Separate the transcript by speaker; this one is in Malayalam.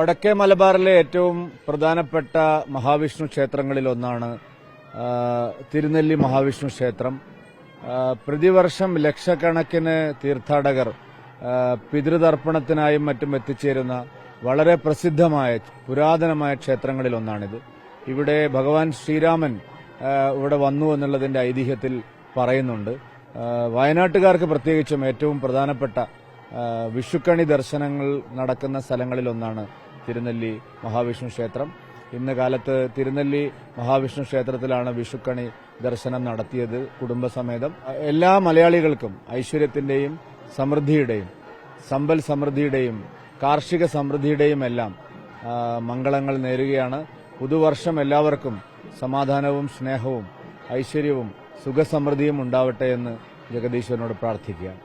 Speaker 1: വടക്കേ മലബാറിലെ ഏറ്റവും പ്രധാനപ്പെട്ട മഹാവിഷ്ണു ക്ഷേത്രങ്ങളിലൊന്നാണ് തിരുനെല്ലി മഹാവിഷ്ണു ക്ഷേത്രം. പ്രതിവർഷം ലക്ഷക്കണക്കിന് തീർത്ഥാടകർ പിതൃതർപ്പണത്തിനായും മറ്റും എത്തിച്ചേരുന്ന വളരെ പ്രസിദ്ധമായ പുരാതനമായ ക്ഷേത്രങ്ങളിലൊന്നാണിത്. ഇവിടെ ഭഗവാൻ ശ്രീരാമൻ ഇവിടെ വന്നു എന്നുള്ളതിന്റെ ഐതിഹ്യത്തിൽ പറയുന്നുണ്ട്. വയനാട്ടുകാർക്ക് പ്രത്യേകിച്ചും ഏറ്റവും പ്രധാനപ്പെട്ട വിഷുക്കണി ദർശനങ്ങൾ നടക്കുന്ന സ്ഥലങ്ങളിലൊന്നാണ് തിരുനെല്ലി മഹാവിഷ്ണു ക്ഷേത്രം. ഇന്ന് കാലത്ത് തിരുനെല്ലി മഹാവിഷ്ണു ക്ഷേത്രത്തിലാണ് വിഷുക്കണി ദർശനം നടത്തിയത് കുടുംബസമേതം. എല്ലാ മലയാളികൾക്കും ഐശ്വര്യത്തിന്റെയും സമൃദ്ധിയുടെയും സമ്പൽ സമൃദ്ധിയുടെയും കാർഷിക സമൃദ്ധിയുടെയും എല്ലാം മംഗളങ്ങൾ നേരുകയാണ്. പുതുവർഷം എല്ലാവർക്കും സമാധാനവും സ്നേഹവും ഐശ്വര്യവും സുഖസമൃദ്ധിയും ഉണ്ടാവട്ടെ എന്ന് ജഗദീശ്വരനോട് പ്രാർത്ഥിക്കുകയാണ്.